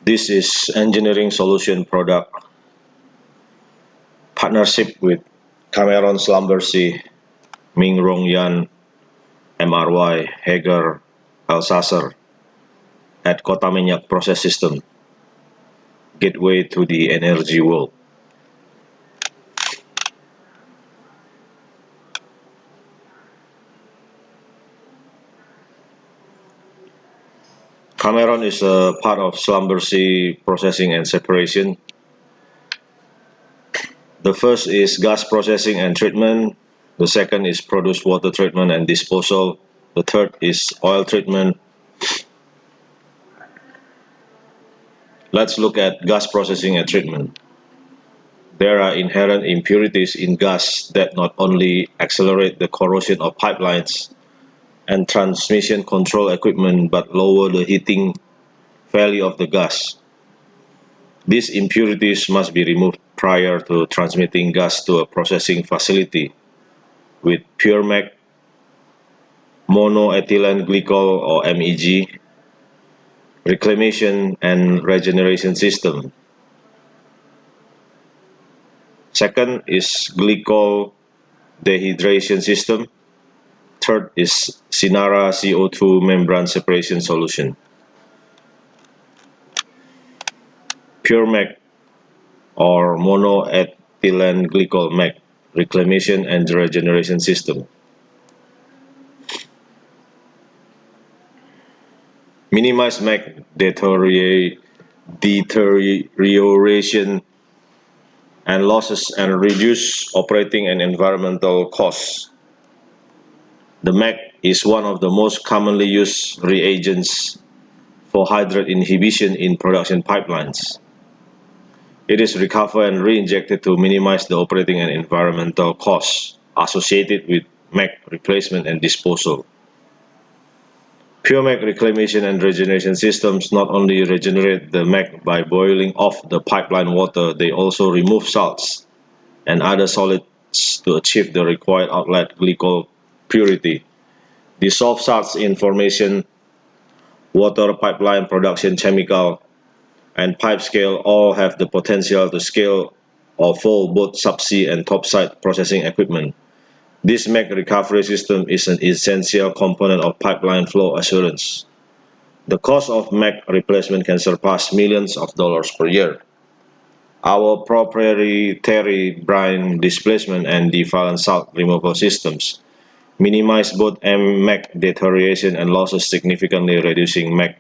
This is Engineering Solution Product partnership with Cameron Slumbersea, Ming Rong Yan, MRY, Hager, Alsasser at Kota Minyak Process System, gateway to the energy world. Cameron is a part of Slumbersea Processing and Separation. The first is gas processing and treatment. The second is produced water treatment and disposal. The third is oil treatment. Let's look at gas processing and treatment. There are inherent impurities in gas that not only accelerate the corrosion of pipelines and transmission control equipment but lower the heating value of the gas. These impurities must be removed prior to transmitting gas to a processing facility with PureMag, monoethylene glycol or MEG, reclamation and regeneration system. Second is glycol dehydration system. Third is Sinara CO2 membrane separation solution. PureMag or monoethylene glycol MAG, reclamation and regeneration system. Minimize MAG deterioration and losses and reduce operating and environmental costs. The MAG is one of the most commonly used reagents for hydrate inhibition in production pipelines. It is recovered and re-injected to minimize the operating and environmental costs associated with MAG replacement and disposal. PureMag reclamation and regeneration systems not only regenerate the MAG by boiling off the pipeline water, they also remove salts and other solids to achieve the required outlet glycol purity. Dissolved salts in formation, water pipeline production chemical, and pipe scale all have the potential to scale or fall both subsea and topside processing equipment. This MAG recovery system is an essential component of pipeline flow assurance. The cost of MAG replacement can surpass millions of dollars per year. Our proprietary brine displacement and defilant salt removal systems minimize both MAG deterioration and losses, significantly reducing MAG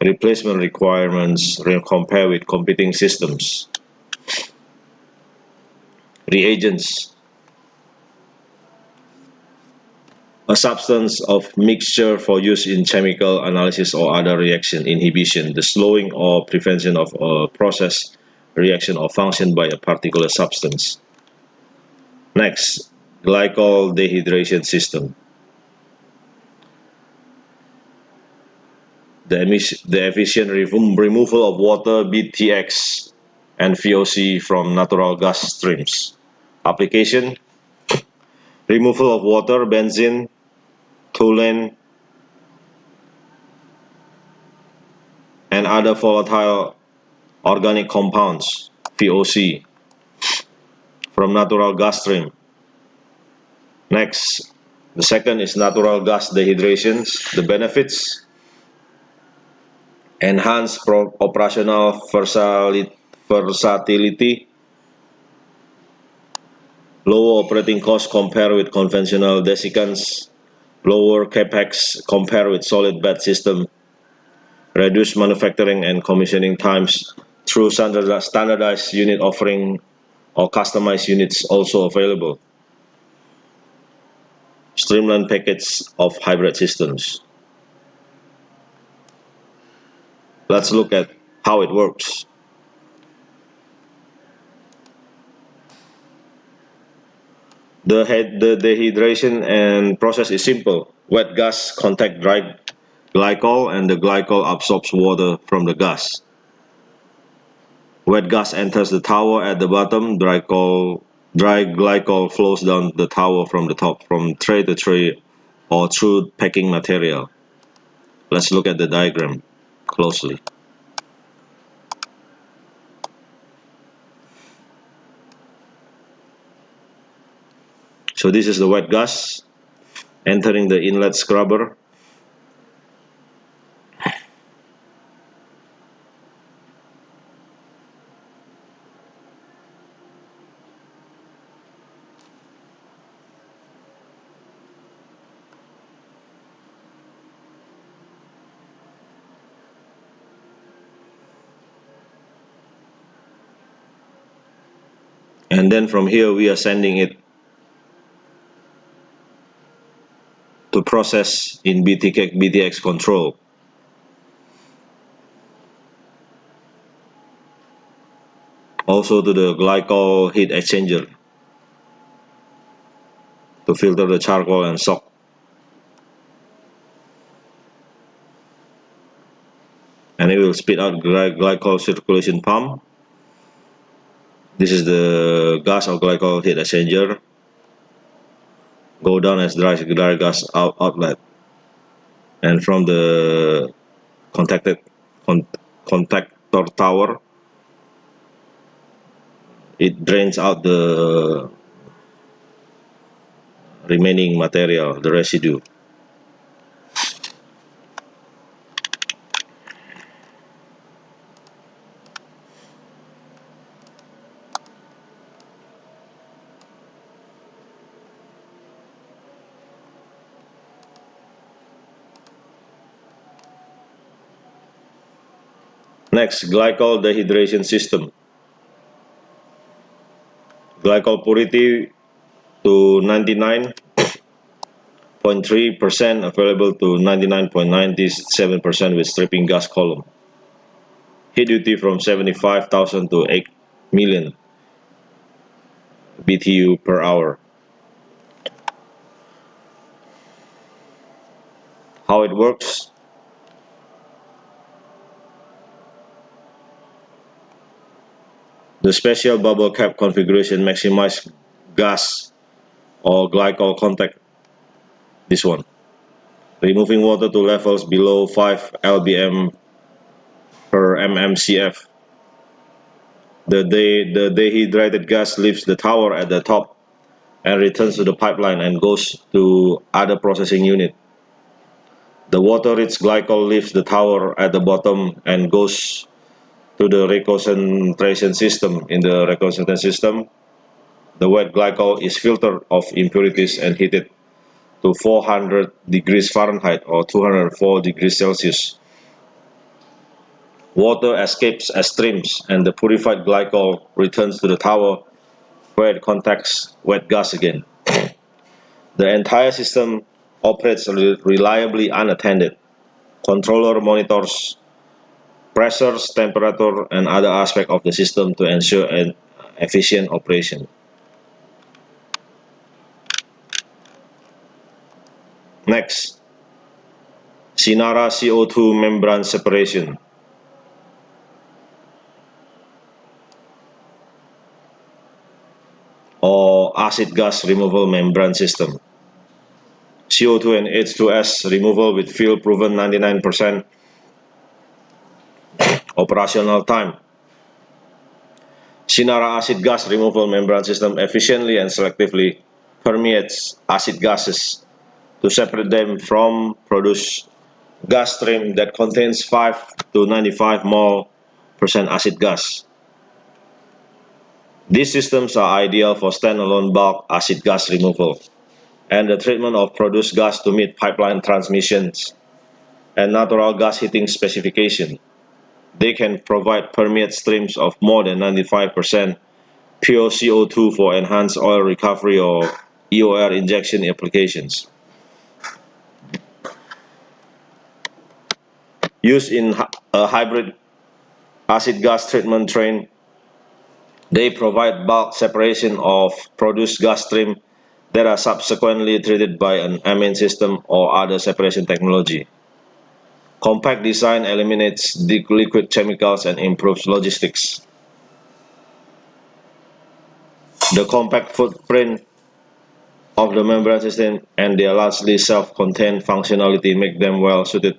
replacement requirements compared with competing systems. Reagents. A substance of mixture for use in chemical analysis or other reaction inhibition, the slowing or prevention of a process, reaction or function by a particular substance. Next, glycol dehydration system. The efficient removal of water, BTX, and VOC from natural gas streams. Application: removal of water, benzene, toluene, and other volatile organic compounds, VOC, from natural gas stream. Next, the second is natural gas dehydration. The benefits: enhance operational versatility, lower operating costs compared with conventional desiccants, lower capex compared with solid bed system, reduce manufacturing and commissioning times through standardized unit offering or customized units also available. Streamlined package of hybrid systems. Let's look at how it works. The dehydration and process is simple. Wet gas contact dry glycol and the glycol absorbs water from the gas. Wet gas enters the tower at the bottom, dry glycol flows down the tower from the top, from tray to tray or through packing material. Let's look at the diagram closely. So this is the wet gas entering the inlet scrubber. And then from here we are sending it to process in BTX control. Also to the glycol heat exchanger to filter the charcoal and soak. And it will spit out glycol circulation pump. This is the gas or glycol heat exchanger. Go down as dry gas outlet. And from the contactor tower, it drains out the remaining material, the residue. Next, glycol dehydration system. Glycol purity to 99.3% available to 99.97% with stripping gas column. Heat duty from 75,000 to 8 million BTU per hour. How it works? The special bubble cap configuration maximizes gas or glycol contact. This one. Removing water to levels below 5 lbm per mmCF. The dehydrated gas leaves the tower at the top and returns to the pipeline and goes to other processing unit. The water-rich glycol leaves the tower at the bottom and goes to the reconcentration system. In the reconcentration system, the wet glycol is filtered of impurities and heated to 400 degrees Fahrenheit or 204 degrees Celsius. Water escapes as streams and the purified glycol returns to the tower where it contacts wet gas again. The entire system operates reliably unattended. Controller monitors pressures, temperature, and other aspects of the system to ensure an efficient operation. Next, Sinara CO2 membrane separation. Or acid gas removal membrane system. CO2 and H2S removal with field proven 99% operational time. Sinara acid gas removal membrane system efficiently and selectively permeates acid gases to separate them from produced gas stream that contains 5 to 95 mole percent acid gas. These systems are ideal for standalone bulk acid gas removal and the treatment of produced gas to meet pipeline transmissions and natural gas heating specification. They can provide permeate streams of more than 95% pure CO2 for enhanced oil recovery or EOR injection applications. Used in a hybrid acid gas treatment train, they provide bulk separation of produced gas stream that are subsequently treated by an amine system or other separation technology. Compact design eliminates the liquid chemicals and improves logistics. The compact footprint of the membrane system and their largely self-contained functionality make them well suited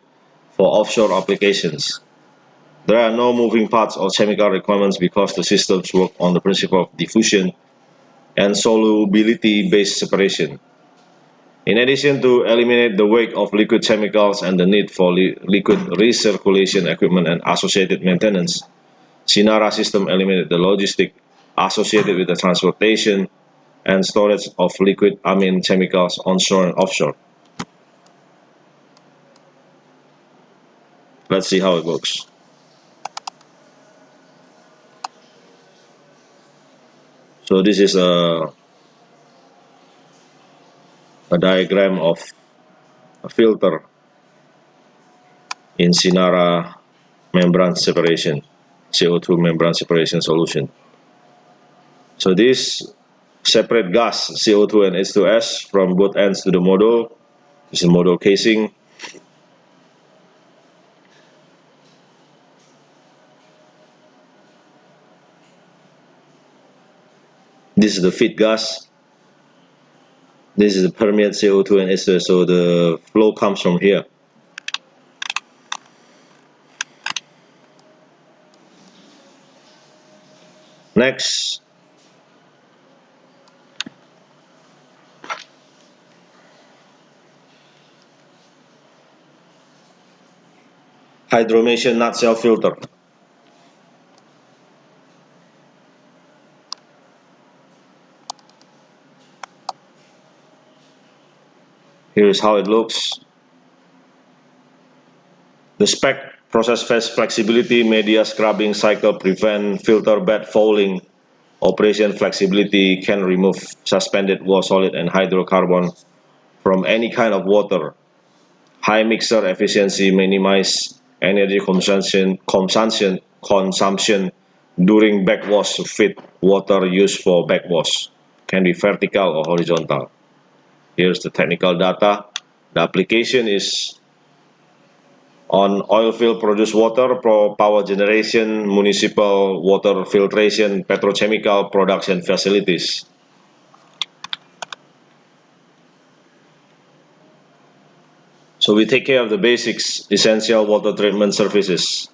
for offshore applications. There are no moving parts or chemical requirements because the systems work on the principle of diffusion and solubility-based separation. In addition to eliminate the weight of liquid chemicals and the need for liquid recirculation equipment and associated maintenance, Sinara system eliminated the logistic associated with the transportation and storage of liquid amine chemicals onshore and offshore. Let's see how it works. So this is a diagram of a filter in Sinara membrane separation, CO2 membrane separation solution. So this separate gas, CO2 and H2S, from both ends to the module. This is the module casing. This is the feed gas. This is the permeate CO2 and H2S, so the flow comes from here. Next, hydromation nutshell filter. Here is how it looks. The spec: process phase flexibility, media scrubbing cycle, prevent filter bed fouling, operation flexibility, can remove suspended wall solid and hydrocarbon from any kind of water. High mixer efficiency, minimize energy consumption during backwash to fit water used for backwash. Can be vertical or horizontal. Here's the technical data. The application is on oil field produced water, power generation, municipal water filtration, petrochemical production facilities. So we take care of the basics, essential water treatment services.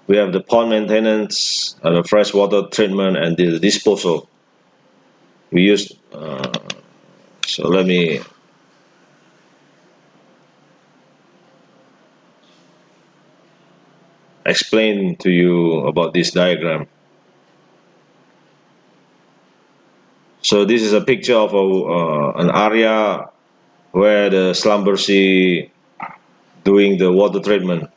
We have the pond maintenance, the freshwater treatment, and the disposal. We use, so let me explain to you about this diagram. So this is a picture of an area where the Slumbersea doing the water treatment.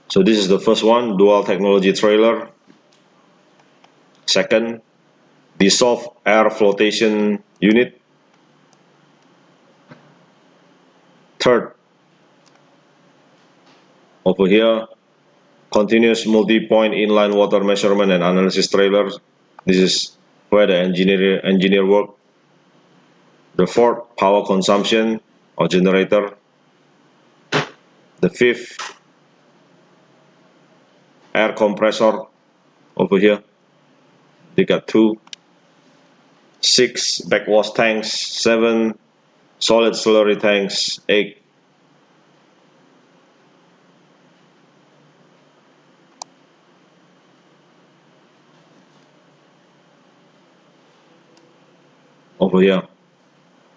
So this is the first one, dual technology trailer. Second, dissolved air flotation unit. Third, over here, continuous multi-point inline water measurement and analysis trailer. This is where the engineer work. The fourth, power consumption or generator. The fifth, air compressor over here. They got two. 6, backwash tanks. 7, solid slurry tanks. 8, over here,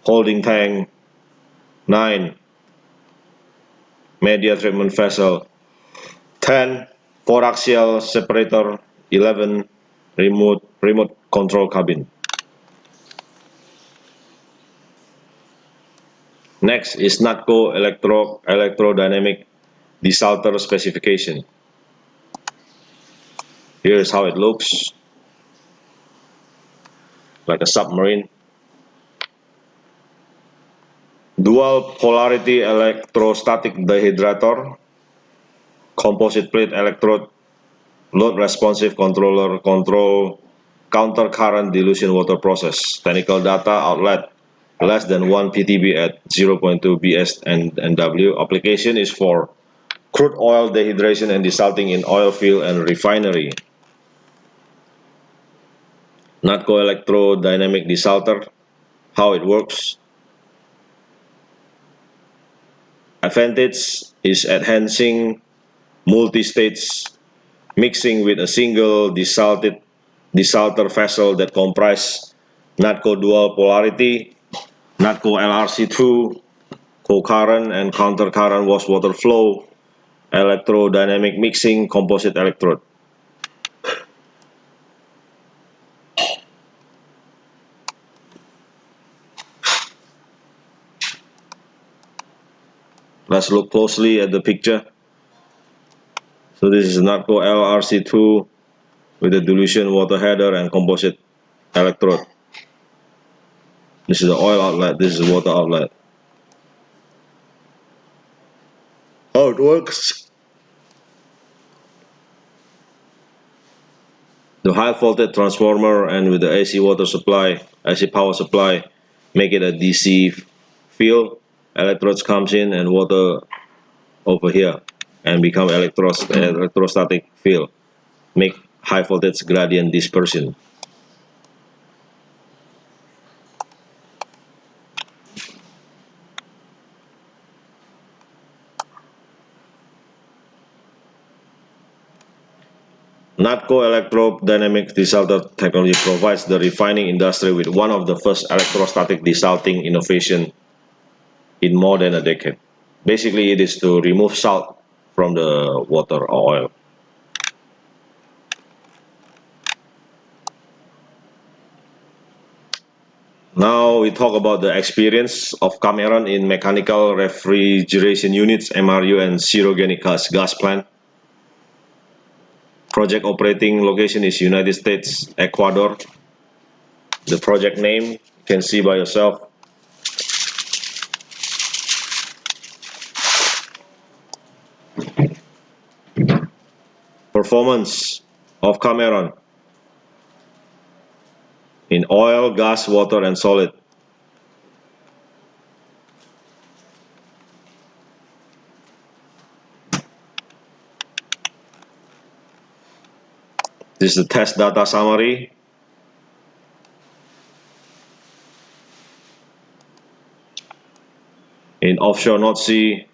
holding tank. 9, media treatment vessel. 10, coaxial separator. 11, remote control cabin. Next is NATCO electrodynamic desalter specification. Here is how it looks, like a submarine. Dual polarity electrostatic dehydrator, composite plate electrode, load responsive controller, control counter current dilution water process. Technical data outlet less than 1 ppb at 0.2 bs and NW. Application is for crude oil dehydration and desalting in oil field and refinery. NATCO electrodynamic desalter, how it works. advantage is enhancing multi-stage mixing with a single desalter vessel that comprise NATCO dual polarity, NATCO LRC2, co-current and counter-current wastewater flow, electrodynamic mixing, composite electrode. Let's look closely at the picture. So this is NATCO LRC2 with a dilution water header and composite electrode. This is the oil outlet, this is the water outlet. How it works. The high voltage transformer and with the AC water supply, AC power supply, make it a DC field. Electrodes comes in and water over here and become electrostatic field. Make high voltage gradient dispersion. NATCO electrodynamic desalter technology provides the refining industry with one of the first electrostatic desalting innovation in more than a decade. Basically, it is to remove salt from the water or oil. Now we talk about the experience of Cameron in mechanical refrigeration units, MRU, and zero-organic gas plant. Project operating location is United States, Ecuador. The project name you can see by yourself. Performance of Cameron in oil, gas, water, and solid. This is the test data summary. In offshore North Sea,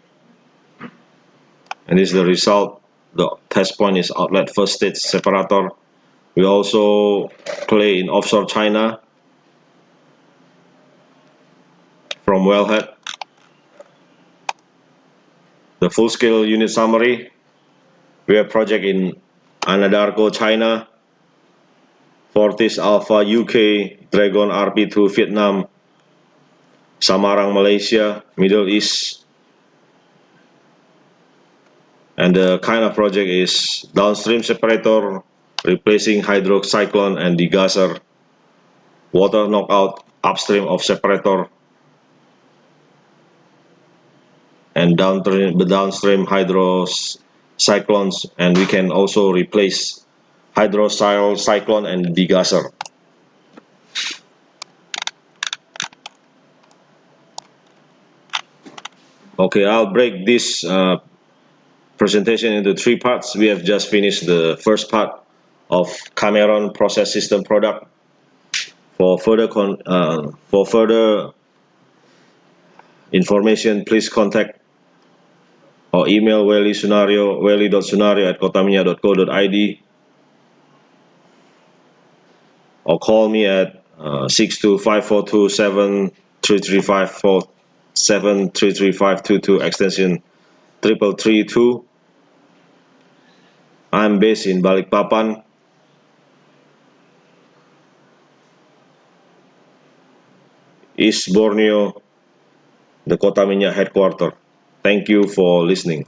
and this is the result. The test point is outlet first stage separator. We also play in offshore China from wellhead. The full-scale unit summary. We have project in Anadarko, China, Fortis Alpha, UK, Dragon RP2, Vietnam, Samarang, Malaysia, Middle East. And the kind of project is downstream separator, replacing hydrocyclone and degasser, water knockout upstream of separator, and downstream hydrocyclones, and we can also replace hydrocyclone and degasser. Okay, I'll break this presentation into three parts. We have just finished the first part of Cameron process system product. For further information, please contact or email welly.sunario@kotaminyak.co.id or call me at 625427335473352 extension 3332. I'm based in Balikpapan, East Borneo, the Kota Minyak headquarters. Thank you for listening.